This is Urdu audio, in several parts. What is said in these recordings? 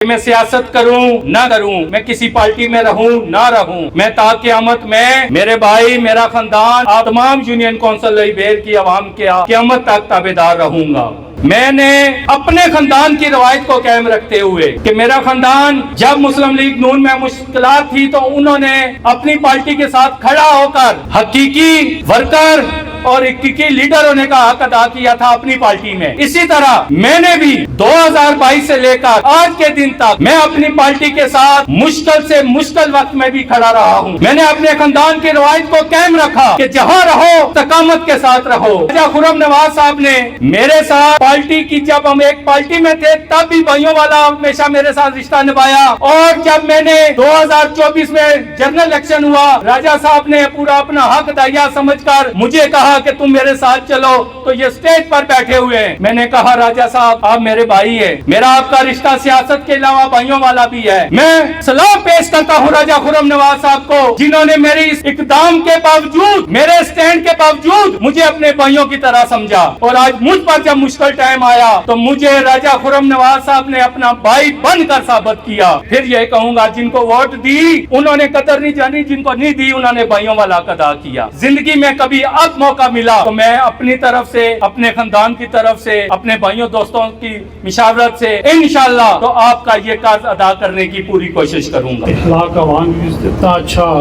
میں سیاست کروں نہ کروں، میں کسی پارٹی میں رہوں نہ رہوں، میں تا قیامت میں میرے بھائی، میرا خاندان، آپ تمام یونین کونسل لاہی بیر کی عوام کے قیامت تک تابعدار رہوں گا۔ میں نے اپنے خاندان کی روایت کو قائم رکھتے ہوئے کہ میرا خاندان جب مسلم لیگ نون میں مشکلات تھی تو انہوں نے اپنی پارٹی کے ساتھ کھڑا ہو کر حقیقی ورکر اور حقیقی لیڈر ہونے کا حق ادا کیا تھا اپنی پارٹی میں۔ اسی طرح میں نے بھی 2022 سے لے کر آج کے دن تک میں اپنی پارٹی کے ساتھ مشکل سے مشکل وقت میں بھی کھڑا رہا ہوں۔ میں نے اپنے خاندان کی روایت کو قائم رکھا کہ جہاں رہو استقامت کے ساتھ رہو۔ راجہ خرم نواز صاحب نے میرے ساتھ پارٹی کی، جب ہم ایک پارٹی میں تھے تب بھی بھائیوں والا ہمیشہ میرے ساتھ رشتہ نبھایا، اور جب میں نے 2024 میں جنرل الیکشن ہوا، راجہ صاحب نے پورا اپنا حق دایا سمجھ کر مجھے کہا کہ تم میرے ساتھ چلو، تو یہ سٹیج پر بیٹھے ہوئے ہیں۔ میں نے کہا راجہ صاحب آپ میرے بھائی ہیں، میرا آپ کا رشتہ سیاست کے علاوہ بھائیوں والا بھی ہے۔ میں سلام پیش کرتا ہوں راجہ خرم نواز صاحب کو، جنہوں نے میری اس اقدام کے باوجود، میرے سٹینڈ کے باوجود مجھے اپنے بھائیوں کی طرح سمجھا، اور آج مجھ پر جب مشکل ٹائم آیا تو مجھے راجہ خرم نواز صاحب نے اپنا بھائی بن کر ثابت کیا۔ پھر یہ کہوں گا جن کو ووٹ دی انہوں نے قدر نہیں جانی، جن کو نہیں دی انہوں نے بھائیوں والا ادا کیا۔ زندگی میں کبھی اب موقع ملا تو میں اپنی طرف سے، اپنے خاندان کی طرف سے، اپنے بھائیوں دوستوں کی مشاورت سے انشاءاللہ تو آپ کا یہ قرض ادا کرنے کی پوری کوشش کروں گا۔ اخلاق عوام کی اتنا اچھا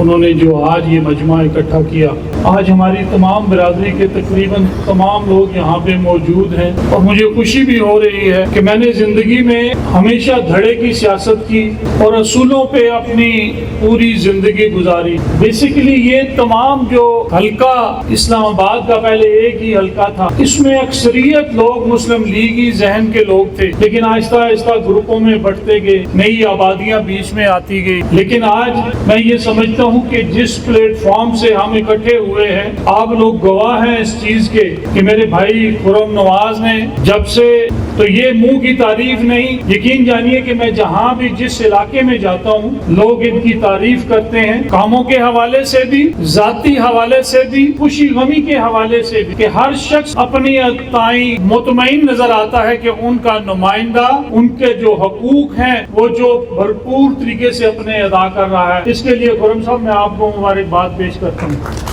انہوں نے جو آج یہ مجمع اکٹھا کیا، آج ہماری تمام برادری کے تقریباً تمام لوگ یہاں پہ موجود ہیں، اور مجھے خوشی بھی ہو رہی ہے کہ میں نے زندگی میں ہمیشہ دھڑے کی سیاست کی اور اصولوں پہ اپنی پوری زندگی گزاری۔ بیسیکلی یہ تمام جو حلقہ اسلام آباد کا پہلے ایک ہی حلقہ تھا، اس میں اکثریت لوگ مسلم لیگی ذہن کے لوگ تھے، لیکن آہستہ آہستہ گروپوں میں بڑھتے گئے، نئی آبادیاں بیچ میں آتی گئی۔ لیکن آج میں یہ سمجھتا ہوں کہ جس پلیٹ فارم سے ہم اکٹھے ہوئے ہیں، آپ لوگ گواہ ہیں اس چیز کے کہ میرے بھائی خرم نواز نے جب سے، تو یہ منہ کی تعریف نہیں، یقین جانیے کہ میں جہاں بھی جس علاقے میں جاتا ہوں لوگ ان کی تعریف کرتے ہیں، کاموں کے حوالے سے بھی، ذاتی حوالے سے بھی، خوشی غمی کے حوالے سے بھی، کہ ہر شخص اپنی تائیں مطمئن نظر آتا ہے کہ ان کا نمائندہ ان کے جو حقوق ہیں وہ جو بھرپور طریقے سے اپنے ادا کر رہا ہے۔ اس کے لیے خرم صاحب میں آپ کو مبارکباد پیش کرتا ہوں۔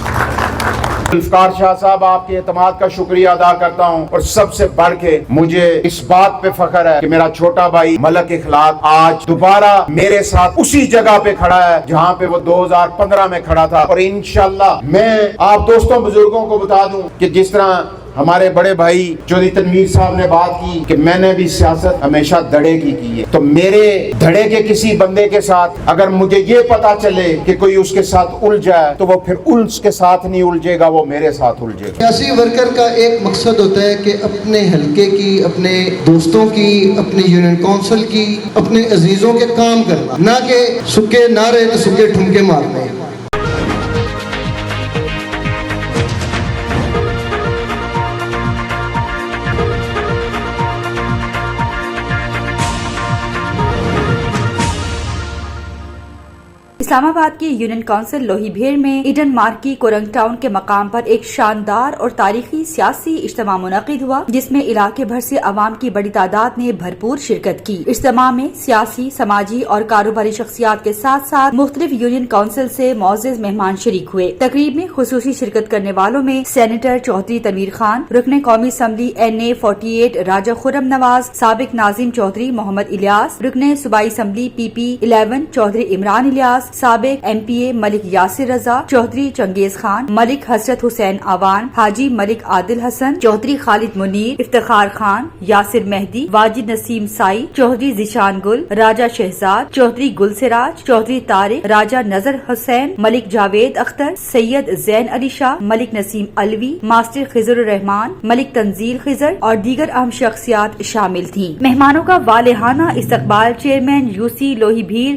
ذوالفقار شاہ صاحب آپ کے اعتماد کا شکریہ ادا کرتا ہوں، اور سب سے بڑھ کے مجھے اس بات پہ فخر ہے کہ میرا چھوٹا بھائی ملک اخلاق آج دوبارہ میرے ساتھ اسی جگہ پہ کھڑا ہے جہاں پہ وہ 2015 میں کھڑا تھا۔ اور انشاءاللہ میں آپ دوستوں بزرگوں کو بتا دوں کہ جس طرح ہمارے بڑے بھائی چودھری تنویر صاحب نے بات کی کہ میں نے بھی سیاست ہمیشہ دھڑے کی ہے، تو میرے دھڑے کے کسی بندے کے ساتھ اگر مجھے یہ پتا چلے کہ کوئی اس کے ساتھ الجھ جائے تو وہ پھر اس کے ساتھ نہیں الجھے گا، وہ میرے ساتھ الجھے گا۔ سیاسی ورکر کا ایک مقصد ہوتا ہے کہ اپنے حلقے کی، اپنے دوستوں کی، اپنے یونین کونسل کی، اپنے عزیزوں کے کام کرنا، نہ کہ سکے نعرے تو سکے ٹھمکے مارنے۔ اسلام آباد کی یونین کونسل لوہی بھیڑ میں ایڈن مارکی کورنگ ٹاؤن کے مقام پر ایک شاندار اور تاریخی سیاسی اجتماع منعقد ہوا، جس میں علاقے بھر سے عوام کی بڑی تعداد نے بھرپور شرکت کی۔ اجتماع میں سیاسی، سماجی اور کاروباری شخصیات کے ساتھ ساتھ مختلف یونین کونسل سے معزز مہمان شریک ہوئے۔ تقریب میں خصوصی شرکت کرنے والوں میں سینیٹر چودھری تنویر خان، رکن قومی اسمبلی NA 48 راجہ خرم نواز، سابق ناظم چودھری محمد الیاس، رکن صوبائی اسمبلی PP 11 چودھری عمران الیاس، سابق MPA ملک یاسر رضا، چودھری چنگیز خان، ملک حسرت حسین آوان، حاجی ملک عادل حسن، چودھری خالد منیر، افتخار خان، یاسر مہدی، واجد نسیم سائی، چودھری ذیشان گل، راجہ شہزاد، چودھری گل سراج، چودھری طارق، راجہ نظر حسین، ملک جاوید اختر، سید زین علی شاہ، ملک نسیم علوی، ماسٹر خضر الرحمان، ملک تنزیل خضر اور دیگر اہم شخصیات شامل تھیں۔ مہمانوں کا والہانہ استقبال چیئرمین UC لوہی بھیڑ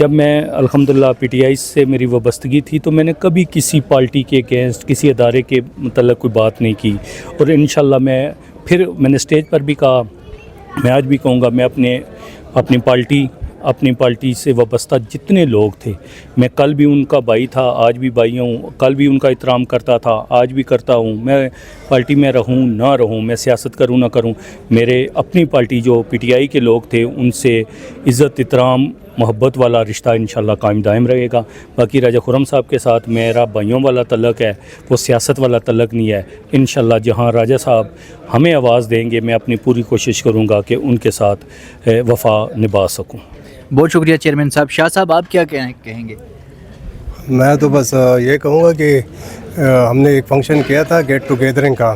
جب میں الحمدللہ پی ٹی آئی سے میری وابستگی تھی تو میں نے کبھی کسی پارٹی کے اگینسٹ کسی ادارے کے متعلق کوئی بات نہیں کی، اور انشاءاللہ میں نے اسٹیج پر بھی کہا، میں آج بھی کہوں گا، میں اپنی پارٹی سے وابستہ جتنے لوگ تھے، میں کل بھی ان کا بھائی تھا، آج بھی بھائی ہوں، کل بھی ان کا احترام کرتا تھا، آج بھی کرتا ہوں، میں پارٹی میں رہوں نہ رہوں، میں سیاست کروں نہ کروں، میرے اپنی پارٹی جو پی ٹی آئی کے لوگ تھے ان سے عزت احترام محبت والا رشتہ انشاءاللہ قائم دائم رہے گا۔ باقی راجہ خرم صاحب کے ساتھ میرا بھائیوں والا تعلق ہے، وہ سیاست والا تعلق نہیں ہے۔ انشاءاللہ جہاں راجہ صاحب ہمیں آواز دیں گے، میں اپنی پوری کوشش کروں گا کہ ان کے ساتھ وفا نبھا سکوں۔ بہت شکریہ چیئرمین صاحب۔ شاہ صاحب آپ کیا کہیں گے؟ میں تو بس یہ کہوں گا کہ ہم نے ایک فنکشن کیا تھا گیٹ ٹو گیدرنگ کا،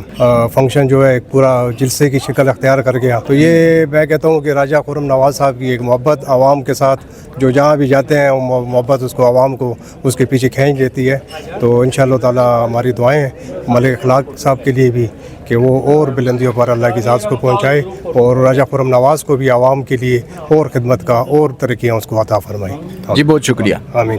فنکشن جو ہے ایک پورا جلسے کی شکل اختیار کر گیا، تو یہ میں کہتا ہوں کہ راجہ خرم نواز صاحب کی ایک محبت عوام کے ساتھ، جو جہاں بھی جاتے ہیں وہ محبت اس کو عوام کو اس کے پیچھے کھینچ دیتی ہے۔ تو انشاءاللہ تعالی ہماری دعائیں ہیں ملک اخلاق صاحب کے لیے بھی کہ وہ اور بلندیوں پر اللہ کی ذات کو پہنچائے، اور راجہ خرم نواز کو بھی عوام کے لیے اور خدمت کا اور ترقیاں اس کو عطا فرمائے۔ جی بہت شکریہ۔ آمین۔